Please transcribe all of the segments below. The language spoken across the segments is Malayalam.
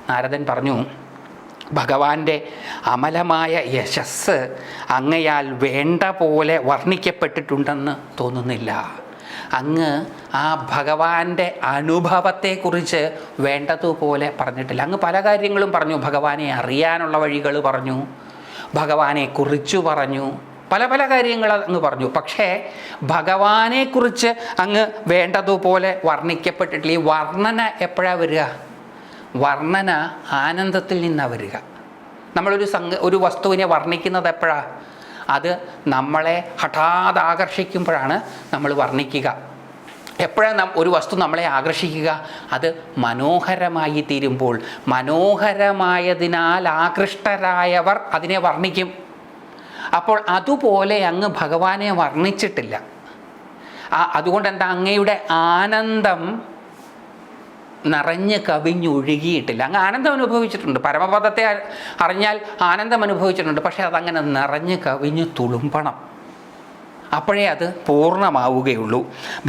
നാരദൻ പറഞ്ഞു, ഭഗവാന്റെ അമലമായ യശസ് അങ്ങയാൽ വേണ്ട പോലെ വർണ്ണിക്കപ്പെട്ടിട്ടുണ്ടെന്ന് തോന്നുന്നില്ല. അങ്ങ് ആ ഭഗവാന്റെ അനുഭവത്തെക്കുറിച്ച് വേണ്ടതുപോലെ പറഞ്ഞിട്ടില്ല. അങ്ങ് പല കാര്യങ്ങളും പറഞ്ഞു. ഭഗവാനെ അറിയാനുള്ള വഴികൾ പറഞ്ഞു, ഭഗവാനെ കുറിച്ചു പറഞ്ഞു, പല പല കാര്യങ്ങൾ അങ്ങ് പറഞ്ഞു. പക്ഷേ ഭഗവാനെക്കുറിച്ച് അങ്ങ് വേണ്ടതുപോലെ വർണ്ണിക്കപ്പെട്ടിട്ടില്ല. ഈ വർണ്ണന എപ്പോഴാണ് വരിക? വർണ്ണന ആനന്ദത്തിൽ നിന്നാണ് വരിക. നമ്മളൊരു ഒരു വസ്തുവിനെ വർണ്ണിക്കുന്നത് എപ്പോഴാണ്? അത് നമ്മളെ ഹഠാത് ആകർഷിക്കുമ്പോഴാണ് നമ്മൾ വർണ്ണിക്കുക. എപ്പോഴാണ് ഒരു വസ്തു നമ്മളെ ആകർഷിക്കുക? അത് മനോഹരമായി തീരുമ്പോൾ. മനോഹരമായതിനാൽ ആകൃഷ്ടരായവർ അതിനെ വർണ്ണിക്കും. അപ്പോൾ അതുപോലെ അങ്ങ് ഭഗവാനെ വർണ്ണിച്ചിട്ടില്ല. അതുകൊണ്ട് എന്താ? അങ്ങയുടെ ആനന്ദം നിറഞ്ഞ് കവിഞ്ഞൊഴുകിയിട്ടില്ല. അങ്ങ് ആനന്ദം അനുഭവിച്ചിട്ടുണ്ട്, പരമപദത്തെ അറിഞ്ഞാൽ ആനന്ദം അനുഭവിച്ചിട്ടുണ്ട്. പക്ഷേ അതങ്ങനെ നിറഞ്ഞ് കവിഞ്ഞ് തുളുമ്പണം. അപ്പോഴേ അത് പൂർണ്ണമാവുകയുള്ളൂ.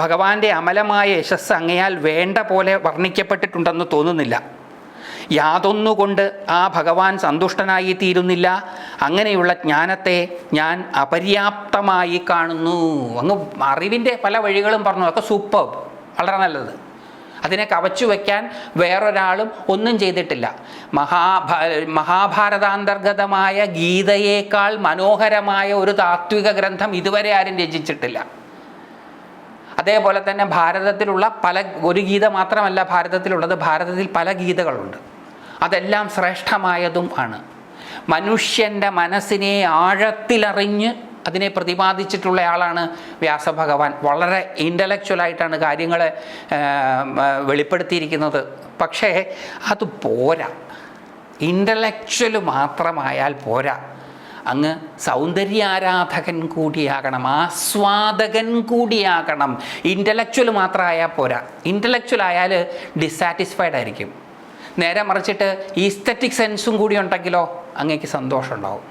ഭഗവാന്റെ അമലമായ യശസ് അങ്ങയാൽ വേണ്ട പോലെ വർണ്ണിക്കപ്പെട്ടിട്ടുണ്ടെന്ന് തോന്നുന്നില്ല. യാതൊന്നുകൊണ്ട് ആ ഭഗവാൻ സന്തുഷ്ടനായി തീരുന്നില്ല. അങ്ങനെയുള്ള ജ്ഞാനത്തെ ഞാൻ അപര്യാപ്തമായി കാണുന്നു. അങ്ങ് അറിവിൻ്റെ പല വഴികളും പറഞ്ഞു, അതൊക്കെ സൂപ്പർ, വളരെ നല്ലത്. അതിനെ കവച്ചു വയ്ക്കാൻ വേറൊരാളും ഒന്നും ചെയ്തിട്ടില്ല. മഹാഭാരതാന്തർഗതമായ ഗീതയേക്കാൾ മനോഹരമായ ഒരു താത്വിക ഗ്രന്ഥം ഇതുവരെ ആരും രചിച്ചിട്ടില്ല. അതേപോലെ തന്നെ ഭാരതത്തിലുള്ള ഒരു ഗീത മാത്രമല്ല ഭാരതത്തിലുള്ളത്, ഭാരതത്തിൽ പല ഗീതകളുണ്ട്. അതെല്ലാം ശ്രേഷ്ഠമായതും ആണ്. മനുഷ്യൻ്റെ മനസ്സിനെ ആഴത്തിലറിഞ്ഞ് അതിനെ പ്രതിപാദിച്ചിട്ടുള്ള ആളാണ് വ്യാസഭഗവാൻ. വളരെ ഇൻ്റലക്ച്വലായിട്ടാണ് കാര്യങ്ങളെ വെളിപ്പെടുത്തിയിരിക്കുന്നത്. പക്ഷേ അത് പോരാ. ഇൻ്റലക്ച്വൽ മാത്രമായാൽ പോരാ. അങ്ങ് സൗന്ദര്യാരാധകൻ കൂടിയാകണം, ആസ്വാദകൻ കൂടിയാകണം. ഇൻ്റലക്ച്വൽ മാത്രമായാൽ പോരാ. ഇൻ്റലക്ച്വൽ ആയാൽ ഡിസാറ്റിസ്ഫൈഡ് ആയിരിക്കും. നേരെ മറിച്ചിട്ട് ഈസ്തറ്റിക് സെൻസും കൂടി ഉണ്ടെങ്കിലോ അങ്ങേക്ക് സന്തോഷം ഉണ്ടാവും,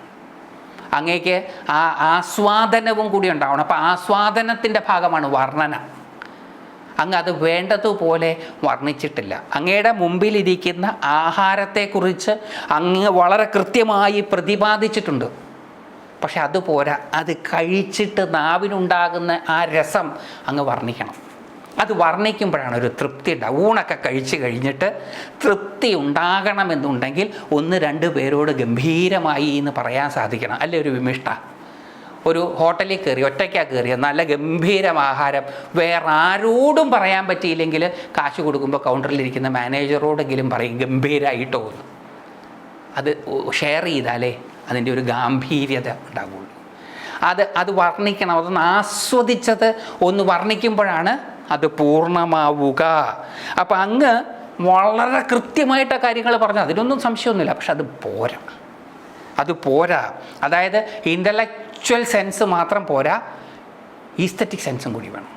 അങ്ങേക്ക് ആ ആസ്വാദനവും കൂടി ഉണ്ടാവണം. അപ്പോൾ ആസ്വാദനത്തിൻ്റെ ഭാഗമാണ് വർണ്ണന. അങ്ങ് അത് വേണ്ടതുപോലെ വർണ്ണിച്ചിട്ടില്ല. അങ്ങയുടെ മുമ്പിലിരിക്കുന്ന ആഹാരത്തെക്കുറിച്ച് അങ്ങ് വളരെ കൃത്യമായി പ്രതിപാദിച്ചിട്ടുണ്ട്. പക്ഷെ അതുപോരാ. അത് കഴിച്ചിട്ട് നാവിനുണ്ടാകുന്ന ആ രസം അങ്ങ് വർണ്ണിക്കണം. അത് വർണ്ണിക്കുമ്പോഴാണ് ഒരു തൃപ്തി ഉണ്ടാകും. ഊണൊക്കെ കഴിച്ച് കഴിഞ്ഞിട്ട് തൃപ്തി ഉണ്ടാകണമെന്നുണ്ടെങ്കിൽ 1-2 പേരോട് ഗംഭീരമായി എന്ന് പറയാൻ സാധിക്കണം. അല്ലേ ഒരു വിമിഷ്ട? ഒരു ഹോട്ടലിൽ കയറി, ഒറ്റയ്ക്കാണ് കയറിയ, നല്ല ഗംഭീരം ആഹാരം, വേറെ ആരോടും പറയാൻ പറ്റിയില്ലെങ്കിൽ കാശ് കൊടുക്കുമ്പോൾ കൗണ്ടറിലിരിക്കുന്ന മാനേജറോടെങ്കിലും പറയും ഗംഭീരമായിട്ടോ എന്ന്. അത് ഷെയർ ചെയ്താലേ അതിൻ്റെ ഒരു ഗാംഭീര്യത ഉണ്ടാകുള്ളൂ. അത് വർണ്ണിക്കണം. അതൊന്ന് ആസ്വദിച്ചത് ഒന്ന് വർണ്ണിക്കുമ്പോഴാണ് അത് പൂർണ്ണമാവുക. അപ്പം അങ്ങ് വളരെ കൃത്യമായിട്ട് കാര്യങ്ങൾ പറഞ്ഞു, അതിനൊന്നും സംശയമൊന്നുമില്ല. പക്ഷെ അത് പോരാ. അതായത് ഇൻ്റലക്ച്വൽ സെൻസ് മാത്രം പോരാ, ഈസ്തറ്റിക് സെൻസും കൂടി വേണം.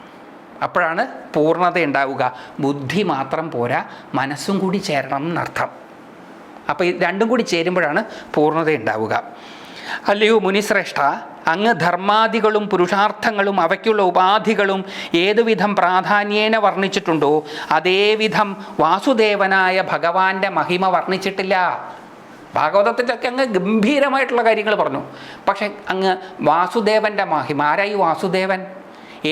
അപ്പോഴാണ് പൂർണ്ണത ഉണ്ടാവുക. ബുദ്ധി മാത്രം പോരാ, മനസ്സും കൂടി ചേരണം എന്നർത്ഥം. അപ്പോൾ ഈ രണ്ടും കൂടി ചേരുമ്പോഴാണ് പൂർണ്ണത ഉണ്ടാവുക. അല്ലയോ മുനിശ്രേഷ്ഠ, അങ്ങ് ധർമാദികളും പുരുഷാർത്ഥങ്ങളും അവയ്ക്കുള്ള ഉപാധികളും ഏതുവിധം പ്രാധാന്യേന വർണ്ണിച്ചിട്ടുണ്ടോ അതേവിധം വാസുദേവനായ ഭഗവാന്റെ മഹിമ വർണ്ണിച്ചിട്ടില്ല. ഭാഗവതത്തിലൊക്കെ അങ്ങ് ഗംഭീരമായിട്ടുള്ള കാര്യങ്ങൾ പറഞ്ഞു. പക്ഷെ അങ്ങ് വാസുദേവൻ്റെ മഹിമ, ആരായി വാസുദേവൻ?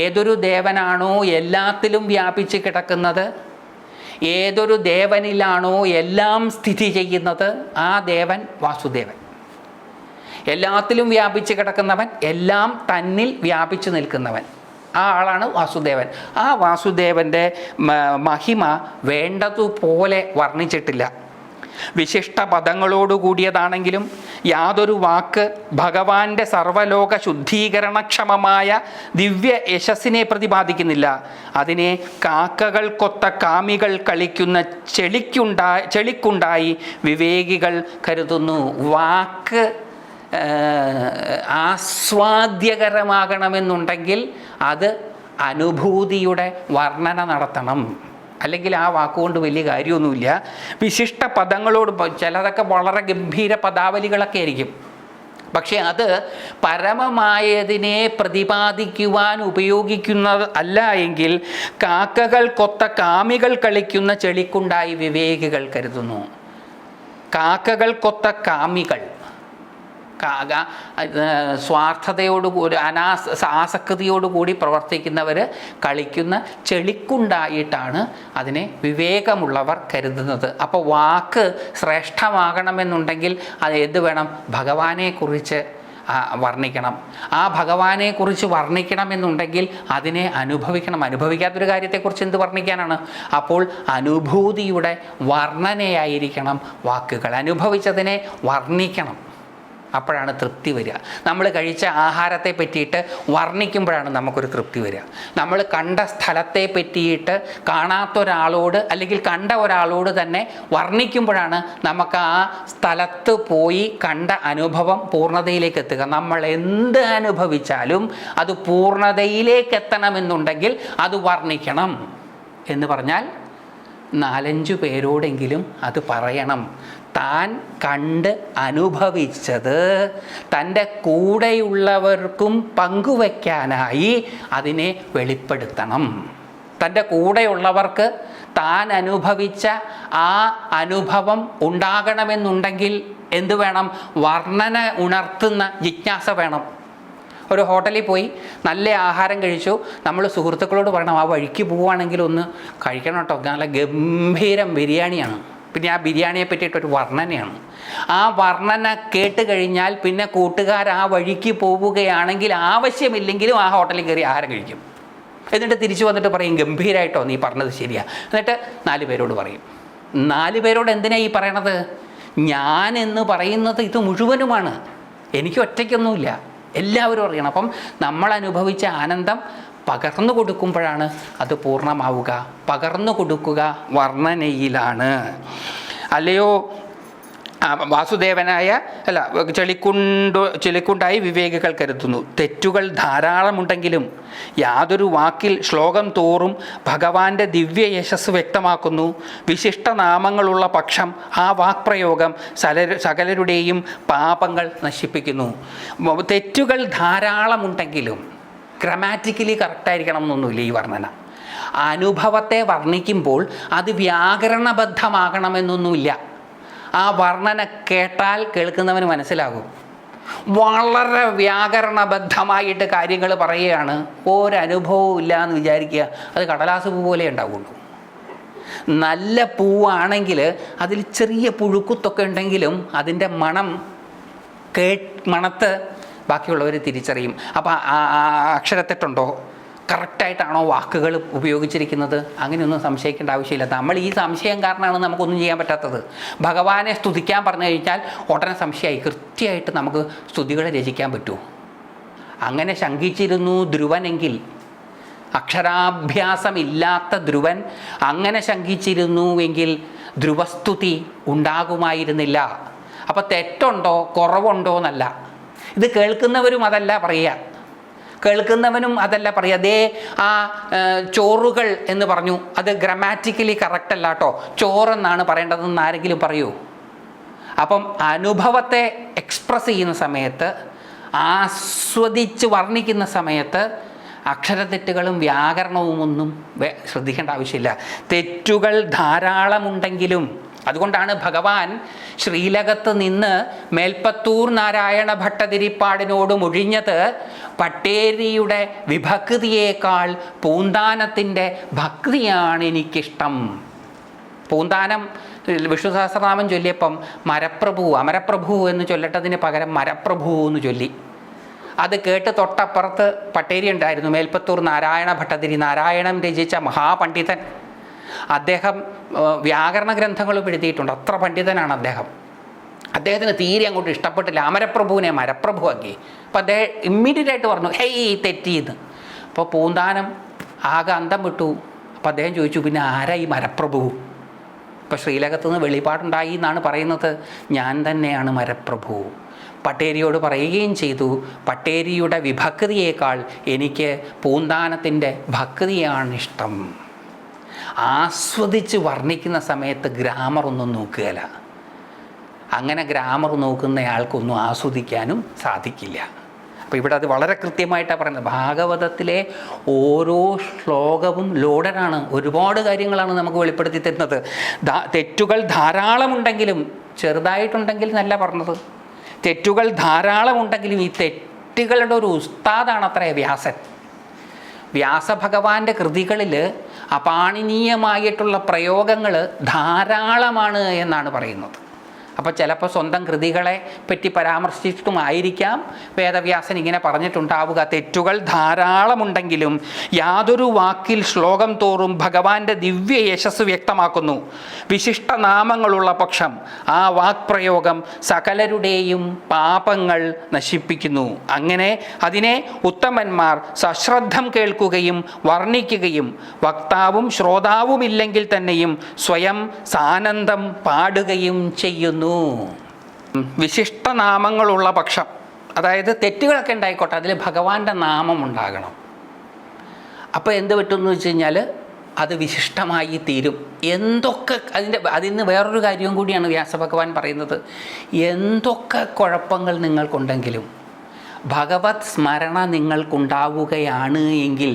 ഏതൊരു ദേവനാണോ എല്ലാത്തിലും വ്യാപിച്ച് കിടക്കുന്നത്, ഏതൊരു ദേവനിലാണോ എല്ലാം സ്ഥിതി ചെയ്യുന്നത്, ആ ദേവൻ വാസുദേവൻ. എല്ലാത്തിലും വ്യാപിച്ച് കിടക്കുന്നവൻ, എല്ലാം തന്നിൽ വ്യാപിച്ചു നിൽക്കുന്നവൻ, ആ ആളാണ് വാസുദേവൻ. ആ വാസുദേവൻ്റെ മഹിമ വേണ്ടതുപോലെ വർണ്ണിച്ചിട്ടില്ല. വിശിഷ്ട പദങ്ങളോടുകൂടിയതാണെങ്കിലും യാതൊരു വാക്ക് ഭഗവാന്റെ സർവലോക ശുദ്ധീകരണക്ഷമമായ ദിവ്യ യശസ്സിനെ പ്രതിപാദിക്കുന്നില്ല. അതിനെ കാക്കകൾ കൊത്ത കാമികൾ കളിക്കുന്ന ചെളിക്കുണ്ടായി വിവേകികൾ കരുതുന്നു. വാക്ക് ആസ്വാദ്യകരമാകണമെന്നുണ്ടെങ്കിൽ അത് അനുഭൂതിയുടെ വർണ്ണന നടത്തണം. അല്ലെങ്കിൽ ആ വാക്കുകൊണ്ട് വലിയ കാര്യമൊന്നുമില്ല. വിശിഷ്ട പദങ്ങളോട് ചിലതൊക്കെ വളരെ ഗംഭീര പദാവലികളൊക്കെ ആയിരിക്കും. പക്ഷെ അത് പരമമായതിനെ പ്രതിപാദിക്കുവാൻ ഉപയോഗിക്കുന്നത് അല്ല എങ്കിൽ കാക്കകൾ കൊത്ത കാമികൾ കളിക്കുന്ന ചെളിക്കുണ്ടായി വിവേകികൾ കരുതുന്നു. കാക്കകൾക്കൊത്ത കാമികൾ, സ്വാർത്ഥതയോടുകൂടി ആസക്തിയോടുകൂടി പ്രവർത്തിക്കുന്നവർ കളിക്കുന്ന ചെളിക്കുണ്ടായിട്ടാണ് അതിനെ വിവേകമുള്ളവർ കരുതുന്നത്. അപ്പോൾ വാക്ക് ശ്രേഷ്ഠമാകണമെന്നുണ്ടെങ്കിൽ അത് എന്ത് വേണം? ഭഗവാനെക്കുറിച്ച് വർണ്ണിക്കണം. ആ ഭഗവാനെക്കുറിച്ച് വർണ്ണിക്കണമെന്നുണ്ടെങ്കിൽ അതിനെ അനുഭവിക്കണം. അനുഭവിക്കാത്തൊരു കാര്യത്തെക്കുറിച്ച് എന്ത് വർണ്ണിക്കാനാണ്? അപ്പോൾ അനുഭൂതിയുടെ വർണ്ണനയായിരിക്കണം വാക്കുകൾ. അനുഭവിച്ചതിനെ വർണ്ണിക്കണം. അപ്പോഴാണ് തൃപ്തി വരിക. നമ്മൾ കഴിച്ച ആഹാരത്തെ പറ്റിയിട്ട് വർണ്ണിക്കുമ്പോഴാണ് നമുക്കൊരു തൃപ്തി വരിക. നമ്മൾ കണ്ട സ്ഥലത്തെ പറ്റിയിട്ട് കാണാത്തൊരാളോട് അല്ലെങ്കിൽ കണ്ട ഒരാളോട് തന്നെ വർണ്ണിക്കുമ്പോഴാണ് നമുക്ക് ആ സ്ഥലത്ത് പോയി കണ്ട അനുഭവം പൂർണ്ണതയിലേക്ക് എത്തുക. നമ്മൾ എന്ത് അനുഭവിച്ചാലും അത് പൂർണ്ണതയിലേക്ക് എത്തണമെന്നുണ്ടെങ്കിൽ അത് വർണ്ണിക്കണം. എന്ന് പറഞ്ഞാൽ 4-5 പേരോടെങ്കിലും അത് പറയണം. താൻ കണ്ട് അനുഭവിച്ചത് തൻ്റെ കൂടെയുള്ളവർക്കും പങ്കുവയ്ക്കാനായി അതിനെ വെളിപ്പെടുത്തണം. തൻ്റെ കൂടെയുള്ളവർക്ക് താൻ അനുഭവിച്ച ആ അനുഭവം ഉണ്ടാകണമെന്നുണ്ടെങ്കിൽ എന്ത് വേണം? വർണ്ണന ഉണർത്തുന്ന ജിജ്ഞാസ വേണം. ഒരു ഹോട്ടലിൽ പോയി നല്ല ആഹാരം കഴിച്ചു, നമ്മൾ സുഹൃത്തുക്കളോട് പറയണം ആ വഴിക്ക് പോവുകയാണെങ്കിൽ ഒന്ന് കഴിക്കണം കേട്ടോ, നല്ല ഗംഭീരം ബിരിയാണിയാണ്. പിന്നെ ആ ബിരിയാണിയെ പറ്റിയിട്ടൊരു വർണ്ണനയാണ്. ആ വർണ്ണന കേട്ട് കഴിഞ്ഞാൽ പിന്നെ കൂട്ടുകാർ ആ വഴിക്ക് പോവുകയാണെങ്കിൽ ആവശ്യമില്ലെങ്കിലും ആ ഹോട്ടലിൽ കയറി ആഹാരം കഴിക്കും. എന്നിട്ട് തിരിച്ചു വന്നിട്ട് പറയും ഗംഭീരമായിട്ടോ നീ പറഞ്ഞത് ശരിയാ. എന്നിട്ട് 4 പേരോട് പറയും. 4 പേരോട് എന്തിനാ ഈ പറയണത്? ഞാൻ എന്ന് പറയുന്നത് ഇത് മുഴുവനുമാണ്, എനിക്ക് ഒറ്റയ്ക്കൊന്നുമില്ല, എല്ലാവരും അറിയണം. അപ്പം നമ്മൾ അനുഭവിച്ച ആനന്ദം പകർന്നു കൊടുക്കുമ്പോഴാണ് അത് പൂർണ്ണമാവുക. പകർന്നു കൊടുക്കുക വർണ്ണനയിലാണ്. അല്ലയോ വാസുദേവനായ ചെളിക്കുണ്ടായി വിവേകികൾ കരുതുന്നു. തെറ്റുകൾ ധാരാളമുണ്ടെങ്കിലും യാതൊരു വാക്കിൽ ശ്ലോകം തോറും ഭഗവാന്റെ ദിവ്യ യശസ് വ്യക്തമാക്കുന്നു. വിശിഷ്ടനാമങ്ങളുള്ള പക്ഷം ആ വാക്പ്രയോഗം സകലരുടെയും പാപങ്ങൾ നശിപ്പിക്കുന്നു. തെറ്റുകൾ ധാരാളമുണ്ടെങ്കിലും ഗ്രാമാറ്റിക്കലി കറക്റ്റായിരിക്കണം എന്നൊന്നുമില്ല ഈ വർണ്ണന. അനുഭവത്തെ വർണ്ണിക്കുമ്പോൾ അത് വ്യാകരണബദ്ധമാകണമെന്നൊന്നുമില്ല. ആ വർണ്ണന കേട്ടാൽ കേൾക്കുന്നവന് മനസ്സിലാകും. വളരെ വ്യാകരണബദ്ധമായിട്ട് കാര്യങ്ങൾ പറയുകയാണ്, ഒരനുഭവവും ഇല്ല എന്ന് വിചാരിക്കുക, അത് കടലാസ് പൂ പോലെ ഉണ്ടാവുള്ളൂ. നല്ല പൂവാണെങ്കിൽ അതിൽ ചെറിയ പുഴുക്കുത്തൊക്കെ ഉണ്ടെങ്കിലും അതിൻ്റെ മണത്ത് ബാക്കിയുള്ളവർ തിരിച്ചറിയും. അപ്പോൾ അക്ഷരത്തെറ്റുണ്ടോ, കറക്റ്റായിട്ടാണോ വാക്കുകൾ ഉപയോഗിച്ചിരിക്കുന്നത്, അങ്ങനെയൊന്നും സംശയിക്കേണ്ട ആവശ്യമില്ല. നമ്മൾ ഈ സംശയം കാരണമാണ് നമുക്കൊന്നും ചെയ്യാൻ പറ്റാത്തത്. ഭഗവാനെ സ്തുതിക്കാൻ പറഞ്ഞു കഴിഞ്ഞാൽ ഉടനെ സംശയമായി, കൃത്യമായിട്ട് നമുക്ക് സ്തുതികൾ രചിക്കാൻ പറ്റുമോ? അങ്ങനെ ശങ്കിച്ചിരുന്നു ധ്രുവനെങ്കിൽ, അക്ഷരാഭ്യാസമില്ലാത്ത ധ്രുവൻ അങ്ങനെ ശങ്കിച്ചിരുന്നുവെങ്കിൽ ധ്രുവസ്തുതി ഉണ്ടാകുമായിരുന്നില്ല. അപ്പോൾ തെറ്റുണ്ടോ കുറവുണ്ടോ എന്നല്ല, ഇത് കേൾക്കുന്നവരും അതല്ല പറയുക, കേൾക്കുന്നവനും അതല്ല പറയുക. അതേ ആ ചോറുകൾ എന്ന് പറഞ്ഞു, അത് ഗ്രാമാറ്റിക്കലി കറക്റ്റ് അല്ല കേട്ടോ, ചോറെന്നാണ് പറയേണ്ടതെന്ന് ആരെങ്കിലും പറയൂ? അപ്പം അനുഭവത്തെ എക്സ്പ്രസ് ചെയ്യുന്ന സമയത്ത്, ആസ്വദിച്ച് വർണ്ണിക്കുന്ന സമയത്ത് അക്ഷരത്തെറ്റുകളും വ്യാകരണവും ഒന്നും ശ്രദ്ധിക്കേണ്ട ആവശ്യമില്ല. തെറ്റുകൾ ധാരാളമുണ്ടെങ്കിലും, അതുകൊണ്ടാണ് ഭഗവാൻ ശ്രീലകത്ത് നിന്ന് മേൽപ്പത്തൂർ നാരായണ ഭട്ടതിരിപ്പാടിനോട് മൊഴിഞ്ഞത് പട്ടേരിയുടെ വിഭക്തിയേക്കാൾ പൂന്താനത്തിൻ്റെ ഭക്തിയാണ് എനിക്കിഷ്ടം. പൂന്താനം വിഷ്ണു സഹസ്രനാമം ചൊല്ലിയപ്പം അമരപ്രഭു എന്ന് ചൊല്ലട്ടതിന് പകരം മരപ്രഭു എന്ന് ചൊല്ലി. അത് കേട്ട് തൊട്ടപ്പുറത്ത് പട്ടേരി ഉണ്ടായിരുന്നു, മേൽപ്പത്തൂർ നാരായണ ഭട്ടതിരി, നാരായണം രചിച്ച മഹാപണ്ഡിതൻ. അദ്ദേഹം വ്യാകരണ ഗ്രന്ഥങ്ങളും എഴുതിയിട്ടുണ്ട്, അത്ര പണ്ഡിതനാണ് അദ്ദേഹം. അദ്ദേഹത്തിന് തീരെ അങ്ങോട്ട് ഇഷ്ടപ്പെട്ടില്ല, അമരപ്രഭുവിനെ മരപ്രഭു ആക്കി. അപ്പോൾ അദ്ദേഹം ഇമ്മീഡിയറ്റായിട്ട് പറഞ്ഞു ഹേയ് തെറ്റിയെന്ന്. അപ്പോൾ പൂന്താനം ആകെ അന്തം വിട്ടു. അപ്പോൾ അദ്ദേഹം ചോദിച്ചു, പിന്നെ ആരാ ഈ മരപ്രഭു? ഇപ്പോൾ ശ്രീലകത്ത് നിന്ന് വെളിപാടുണ്ടായി എന്നാണ് പറയുന്നത്, ഞാൻ തന്നെയാണ് മരപ്രഭു. പട്ടേരിയോട് പറയുകയും ചെയ്തു, പട്ടേരിയുടെ വിഭക്തിയേക്കാൾ എനിക്ക് പൂന്താനത്തിൻ്റെ ഭക്തിയാണിഷ്ടം. ആസ്വദിച്ച് വർണ്ണിക്കുന്ന സമയത്ത് ഗ്രാമറൊന്നും നോക്കുകയില്ല. അങ്ങനെ ഗ്രാമർ നോക്കുന്നയാൾക്കൊന്നും ആസ്വദിക്കാനും സാധിക്കില്ല. അപ്പോൾ ഇവിടെ അത് വളരെ കൃത്യമായിട്ടാണ് പറയുന്നത്. ഭാഗവതത്തിലെ ഓരോ ശ്ലോകവും ലോഡനാണ്, ഒരുപാട് കാര്യങ്ങളാണ് നമുക്ക് വെളിപ്പെടുത്തി തരുന്നത്. തെറ്റുകൾ ധാരാളമുണ്ടെങ്കിലും ചെറുതായിട്ടുണ്ടെങ്കിൽ നല്ല പറഞ്ഞത്. തെറ്റുകൾ ധാരാളമുണ്ടെങ്കിലും ഈ തെറ്റുകളുടെ ഒരു ഉസ്താദാണത്രേ വ്യാസൻ. വ്യാസഭഗവാന്റെ കൃതികളിൽ അപാണനീയമായിട്ടുള്ള പ്രയോഗങ്ങൾ ധാരാളമാണ് എന്നാണ് പറയുന്നത്. അപ്പോൾ ചിലപ്പോൾ സ്വന്തം കൃതികളെ പറ്റി പരാമർശിച്ചിട്ടുമായിരിക്കാം വേദവ്യാസൻ ഇങ്ങനെ പറഞ്ഞിട്ടുണ്ടാവുക. തെറ്റുകൾ ധാരാളമുണ്ടെങ്കിലും യാതൊരു വാക്കിൽ ശ്ലോകം തോറും ഭഗവാന്റെ ദിവ്യ യശസ് വ്യക്തമാക്കുന്നു. വിശിഷ്ട നാമങ്ങളുള്ള പക്ഷം ആ വാക്പ്രയോഗം സകലരുടെയും പാപങ്ങൾ നശിപ്പിക്കുന്നു. അങ്ങനെ അതിനെ ഉത്തമന്മാർ സശ്രദ്ധം കേൾക്കുകയും വർണ്ണിക്കുകയും വക്താവും ശ്രോതാവുമില്ലെങ്കിൽ തന്നെയും സ്വയം സാനന്ദം പാടുകയും ചെയ്യുന്നു. വിശിഷ്ടനാമങ്ങളുള്ള പക്ഷം, അതായത് തെറ്റുകളൊക്കെ ഉണ്ടായിക്കോട്ടെ, അതിൽ ഭഗവാന്റെ നാമം ഉണ്ടാകണം. അപ്പോൾ എന്ത് പറ്റുമെന്ന് വെച്ച് കഴിഞ്ഞാൽ അത് വിശിഷ്ടമായി തീരും. എന്തൊക്കെ അതിന് വേറൊരു കാര്യവും കൂടിയാണ് വ്യാസഭഗവാൻ പറയുന്നത്. എന്തൊക്കെ കുഴപ്പങ്ങൾ നിങ്ങൾക്കുണ്ടെങ്കിലും ഭഗവത് സ്മരണ നിങ്ങൾക്കുണ്ടാവുകയാണ് എങ്കിൽ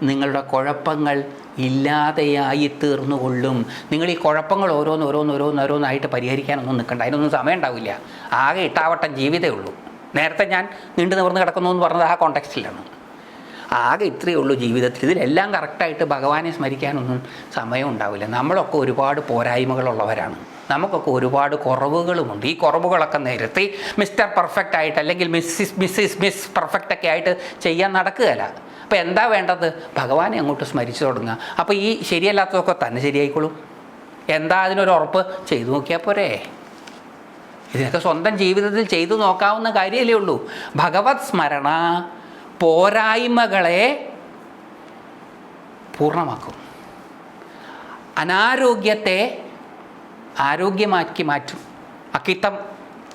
നിങ്ങളുടെ കുഴപ്പങ്ങൾ ഇല്ലാതെയായി തീർന്നുകൊള്ളും. നിങ്ങൾ ഈ കുഴപ്പങ്ങൾ ഓരോന്നായിട്ട് പരിഹരിക്കാനൊന്നും നിൽക്കണ്ട. അതിനൊന്നും സമയം ഉണ്ടാവില്ല. ആകെ ഇട്ടാവട്ടം ജീവിതമേ ഉള്ളൂ. നേരത്തെ ഞാൻ നീണ്ടു നിവർന്ന് കിടക്കുന്നു എന്ന് പറഞ്ഞത് ആ കോണ്ടെക്സ്റ്റിലാണ്. ആകെ ഇത്രയേ ഉള്ളൂ ജീവിതത്തിൽ. ഇതിലെല്ലാം കറക്റ്റായിട്ട് ഭഗവാനെ സ്മരിക്കാനൊന്നും സമയം ഉണ്ടാവില്ല. നമ്മളൊക്കെ ഒരുപാട് പോരായ്മകളുള്ളവരാണ്. നമുക്കൊക്കെ ഒരുപാട് കുറവുകളുമുണ്ട്. ഈ കുറവുകളൊക്കെ നിരത്തി മിസ്റ്റർ പെർഫെക്റ്റ് ആയിട്ട് അല്ലെങ്കിൽ മിസ് പെർഫെക്റ്റ് ഒക്കെ ആയിട്ട് ചെയ്യാൻ നടക്കുകയല്ല. അപ്പോൾ എന്താ വേണ്ടത്? ഭഗവാനെ അങ്ങോട്ട് സ്മരിച്ചു തുടങ്ങുക. അപ്പോൾ ഈ ശരിയല്ലാത്തതൊക്കെ തന്നെ ശരിയായിക്കോളും. എന്താ അതിനൊരു ഉറപ്പ്? ചെയ്തു നോക്കിയാൽ പോരെ. ഇതിനൊക്കെ സ്വന്തം ജീവിതത്തിൽ ചെയ്തു നോക്കാവുന്ന കാര്യമല്ലേ ഉള്ളൂ. ഭഗവത് സ്മരണ പോരായ്മകളെ പൂർണ്ണമാക്കും. അനാരോഗ്യത്തെ ആരോഗ്യമാക്കി മാറ്റും. അക്കിത്തം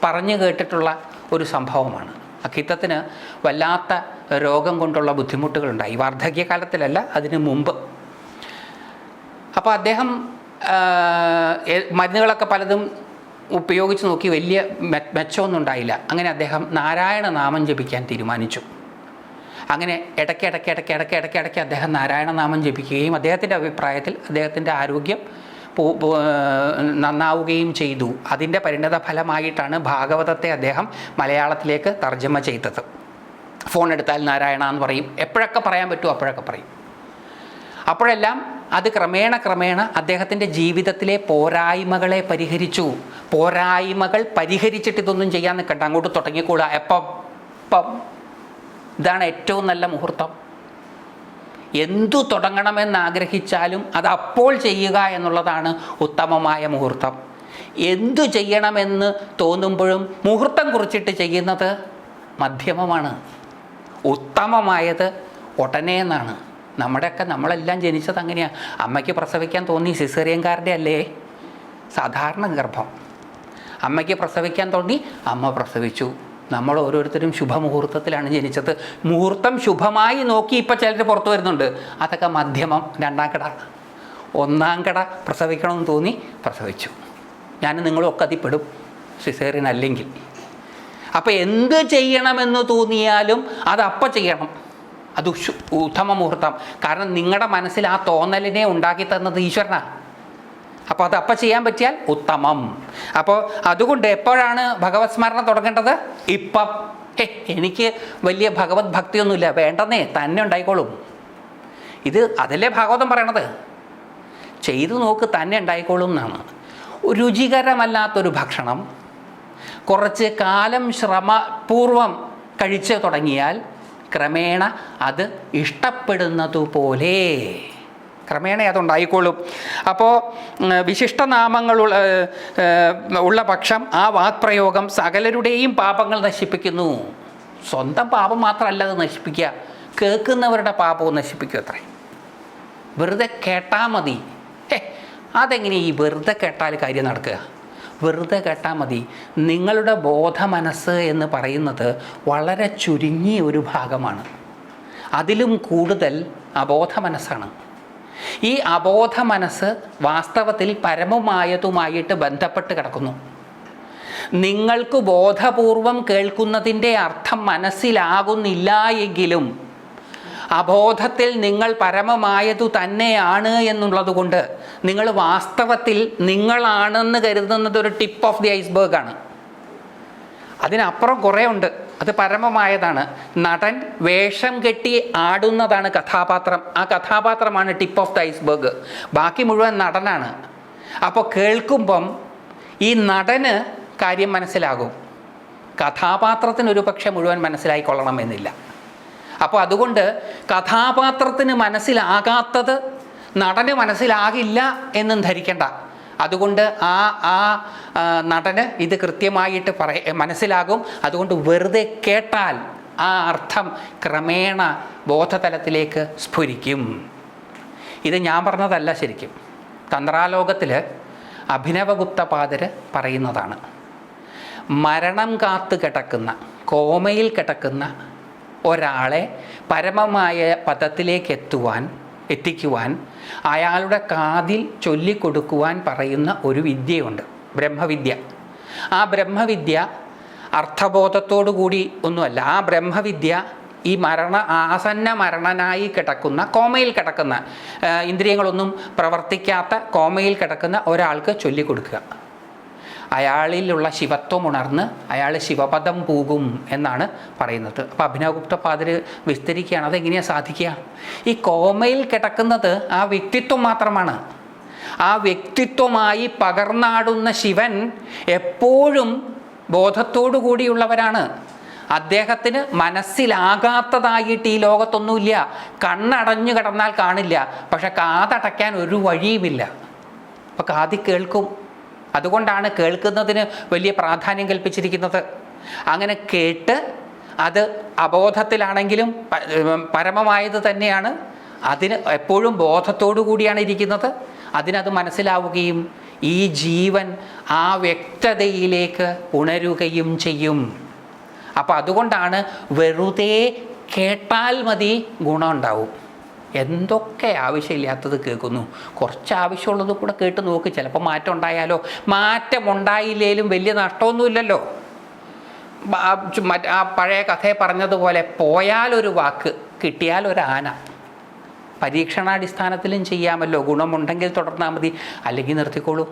പറഞ്ഞു കേട്ടിട്ടുള്ള ഒരു സംഭവമാണ്. അക്കിത്തത്തിന് വല്ലാത്ത രോഗം കൊണ്ടുള്ള ബുദ്ധിമുട്ടുകളുണ്ടായി. വാർദ്ധക്യകാലത്തിലല്ല, അതിനു മുമ്പ്. അപ്പോൾ അദ്ദേഹം മരുന്നുകളൊക്കെ പലതും ഉപയോഗിച്ച് നോക്കി, വലിയ മെച്ചമൊന്നും ഉണ്ടായില്ല. അങ്ങനെ അദ്ദേഹം നാരായണ നാമം ജപിക്കാൻ തീരുമാനിച്ചു. അങ്ങനെ ഇടയ്ക്ക് അദ്ദേഹം നാരായണ നാമം ജപിക്കുകയും അദ്ദേഹത്തിൻ്റെ അഭിപ്രായത്തിൽ അദ്ദേഹത്തിൻ്റെ ആരോഗ്യം നന്നാവുകയും ചെയ്തു. അതിൻ്റെ പരിണത ഫലമായിട്ടാണ് ഭാഗവതത്തെ അദ്ദേഹം മലയാളത്തിലേക്ക് തർജ്ജമ ചെയ്തത്. ഫോൺ എടുത്താൽ നാരായണ എന്ന് പറയും. എപ്പോഴൊക്കെ പറയാൻ പറ്റുമോ അപ്പോഴൊക്കെ പറയും. അപ്പോഴെല്ലാം അത് ക്രമേണ അദ്ദേഹത്തിൻ്റെ ജീവിതത്തിലെ പോരായ്മകളെ പരിഹരിച്ചു. പോരായ്മകൾ പരിഹരിച്ചിട്ട് ഇതൊന്നും ചെയ്യാൻ നിൽക്കണ്ട, അങ്ങോട്ട് തുടങ്ങിക്കൂടാ. എപ്പം ഇതാണ് ഏറ്റവും നല്ല മുഹൂർത്തം. എന്തു തുടങ്ങണമെന്ന് ആഗ്രഹിച്ചാലും അത് അപ്പോൾ ചെയ്യുക എന്നുള്ളതാണ് ഉത്തമമായ മുഹൂർത്തം. എന്തു ചെയ്യണമെന്ന് തോന്നുമ്പോഴും മുഹൂർത്തം കുറിച്ചിട്ട് ചെയ്യുന്നത് മധ്യമമാണ്. ഉത്തമമായത് ഉടനെ എന്നാണ്. നമ്മളെല്ലാം ജനിച്ചത് അങ്ങനെയാണ്. അമ്മയ്ക്ക് പ്രസവിക്കാൻ തോന്നി, സിസേറിയൻകാരുടെ അല്ലേ സാധാരണ ഗർഭം. അമ്മയ്ക്ക് പ്രസവിക്കാൻ തോന്നി, അമ്മ പ്രസവിച്ചു. നമ്മൾ ഓരോരുത്തരും ശുഭമുഹൂർത്തത്തിലാണ് ജനിച്ചത്. മുഹൂർത്തം ശുഭമായി നോക്കി ഇപ്പോൾ ചിലർ പുറത്തു വരുന്നുണ്ട്. അതൊക്കെ മധ്യമം, 2ാം കട. 1ാം കട പ്രസവിക്കണമെന്ന് തോന്നി പ്രസവിച്ചു. ഞാൻ നിങ്ങളൊക്കെ അതിൽപ്പെടും, സിസേറിയൻ അല്ലെങ്കിൽ. അപ്പോൾ എന്ത് ചെയ്യണമെന്ന് തോന്നിയാലും അതപ്പം ചെയ്യണം. അത് ഉത്തമ മുഹൂർത്തം. കാരണം നിങ്ങളുടെ മനസ്സിൽ ആ തോന്നലിനെ ഉണ്ടാക്കി തന്നത് ഈശ്വരനാണ്. അപ്പോൾ അത് അപ്പം ചെയ്യാൻ പറ്റിയാൽ ഉത്തമം. അപ്പോൾ അതുകൊണ്ട് എപ്പോഴാണ് ഭഗവത് സ്മരണ തുടങ്ങേണ്ടത്? ഇപ്പം. എനിക്ക് വലിയ ഭഗവത് ഭക്തിയൊന്നുമില്ല, വേണ്ടെന്നേ, തന്നെ ഉണ്ടായിക്കോളും. അതല്ലേ ഭാഗവതം പറയണത്. ചെയ്തു നോക്ക്, തന്നെ ഉണ്ടായിക്കോളും എന്നാണ്. രുചികരമല്ലാത്തൊരു ഭക്ഷണം കുറച്ച് കാലം ശ്രമപൂർവം കഴിച്ച് തുടങ്ങിയാൽ ക്രമേണ അത് ഇഷ്ടപ്പെടുന്നതുപോലെ ക്രമേണ അതുണ്ടായിക്കോളും. അപ്പോൾ വിശിഷ്ടനാമങ്ങളുള്ള ഉള്ള പക്ഷം ആ വാക്പ്രയോഗം സകലരുടെയും പാപങ്ങൾ നശിപ്പിക്കുന്നു. സ്വന്തം പാപം മാത്രമല്ല അത് നശിപ്പിക്കുക, കേൾക്കുന്നവരുടെ പാപവും നശിപ്പിക്കും. അത്രേ. വെറുതെ കേട്ടാൽ മതി. അതെങ്ങനെ ഈ വെറുതെ കേട്ടാൽ കാര്യം നടക്കുക? വെറുതെ കേട്ടാൽ മതി. നിങ്ങളുടെ ബോധമനസ്സ് എന്ന് പറയുന്നത് വളരെ ചുരുങ്ങിയ ഒരു ഭാഗമാണ്. അതിലും കൂടുതൽ അബോധ മനസ്സാണ്. ഈ അബോധ മനസ്സ് വാസ്തവത്തിൽ പരമമായതുമായിട്ട് ബന്ധപ്പെട്ട് കിടക്കുന്നു. നിങ്ങൾക്ക് ബോധപൂർവം കേൾക്കുന്നതിൻ്റെ അർത്ഥം മനസ്സിലാകുന്നില്ല എങ്കിലും അബോധത്തിൽ നിങ്ങൾ പരമമായതു തന്നെയാണ് എന്നുള്ളത് കൊണ്ട് നിങ്ങൾ വാസ്തവത്തിൽ നിങ്ങളാണെന്ന് കരുതുന്നത് ഒരു ടിപ്പ് ഓഫ് ദി ഐസ്ബർഗാണ്. അതിനപ്പുറം കുറേ ഉണ്ട്. അത് പരമമായതാണ്. നടൻ വേഷം കെട്ടി ആടുന്നതാണ് കഥാപാത്രം. ആ കഥാപാത്രമാണ് ടിപ്പ് ഓഫ് ദി ഐസ്ബർഗ്. ബാക്കി മുഴുവൻ നടനാണ്. അപ്പോൾ കേൾക്കുമ്പം ഈ നടന് കാര്യം മനസ്സിലാകും, കഥാപാത്രത്തിന് ഒരു പക്ഷെ മുഴുവൻ മനസ്സിലായിക്കൊള്ളണമെന്നില്ല. അപ്പോൾ അതുകൊണ്ട് കഥാപാത്രത്തിന് മനസ്സിലാകാത്തത് നടന് മനസ്സിലാകില്ല എന്നും ധരിക്കണ്ട. അതുകൊണ്ട് ആ നടന് ഇത് കൃത്യമായിട്ട് മനസ്സിലാകും. അതുകൊണ്ട് വെറുതെ കേട്ടാൽ ആ അർത്ഥം ക്രമേണ ബോധതലത്തിലേക്ക് സ്ഫുരിക്കും. ഇത് ഞാൻ പറഞ്ഞതല്ല, ശരിക്കും തന്ത്രാലോകത്തിൽ അഭിനവഗുപ്തപാദർ പറയുന്നതാണ്. മരണം കാത്തു കിടക്കുന്ന, കോമയിൽ കിടക്കുന്ന ഒരാളെ പരമമായ പദത്തിലേക്ക് എത്തിക്കുവാൻ അയാളുടെ കാതിൽ ചൊല്ലിക്കൊടുക്കുവാൻ പറയുന്ന ഒരു വിദ്യയുണ്ട്, ബ്രഹ്മവിദ്യ. ആ ബ്രഹ്മവിദ്യ അർത്ഥബോധത്തോടു കൂടി ഒന്നുമല്ല. ആ ബ്രഹ്മവിദ്യ ഈ ആസന്ന മരണനായി കിടക്കുന്ന, കോമയിൽ കിടക്കുന്ന, ഇന്ദ്രിയങ്ങളൊന്നും പ്രവർത്തിക്കാത്ത കോമയിൽ കിടക്കുന്ന ഒരാൾക്ക് ചൊല്ലിക്കൊടുക്കുക. അയാളിലുള്ള ശിവത്വം ഉണർന്ന് അയാൾ ശിവപദം പൂകും എന്നാണ് പറയുന്നത്. അപ്പോൾ അഭിനവഗുപ്തപാദർ വിസ്തരിക്കുകയാണ് അതെങ്ങനെയാണ് സാധിക്കുക. ഈ കോമയിൽ കിടക്കുന്നത് ആ വ്യക്തിത്വം മാത്രമാണ്. ആ വ്യക്തിത്വമായി പകർന്നാടുന്ന ശിവൻ എപ്പോഴും ബോധത്തോടു കൂടിയുള്ളവരാണ്. അദ്ദേഹത്തിന് മനസ്സിലാകാത്തതായിട്ട് ഈ ലോകത്തൊന്നുമില്ല. കണ്ണടഞ്ഞു കിടന്നാൽ കാണില്ല, പക്ഷെ കാതടയ്ക്കാൻ ഒരു വഴിയുമില്ല. അപ്പോൾ കാതി കേൾക്കും. അതുകൊണ്ടാണ് കേൾക്കുന്നതിന് വലിയ പ്രാധാന്യം കൽപ്പിച്ചിരിക്കുന്നത്. അങ്ങനെ കേട്ട് അത് അബോധത്തിലാണെങ്കിലും പരമമായത് തന്നെയാണ്. അതിന് എപ്പോഴും ബോധത്തോടു കൂടിയാണ് ഇരിക്കുന്നത്. അതിനത് മനസ്സിലാവുകയും ഈ ജീവൻ ആ വ്യക്തതയിലേക്ക് ഉണരുകയും ചെയ്യും. അപ്പോൾ അതുകൊണ്ടാണ് വെറുതെ കേട്ടാൽ മതി ഗുണമുണ്ടാവും. എന്തൊക്കെ ആവശ്യമില്ലാത്തത് കേൾക്കുന്നു, കുറച്ച് ആവശ്യമുള്ളത് കൂടെ കേട്ട് നോക്ക്, ചിലപ്പോൾ മാറ്റം ഉണ്ടായാലോ. മാറ്റം ഉണ്ടായില്ലേലും വലിയ നഷ്ടമൊന്നുമില്ലല്ലോ. ആ പഴയ കഥയെ പറഞ്ഞതുപോലെ പോയാലൊരു വാക്ക്, കിട്ടിയാലൊരു ആന. പരീക്ഷണാടിസ്ഥാനത്തിലും ചെയ്യാമല്ലോ. ഗുണമുണ്ടെങ്കിൽ തുടർന്നാൽ മതി, അല്ലെങ്കിൽ നിർത്തിക്കോളൂ.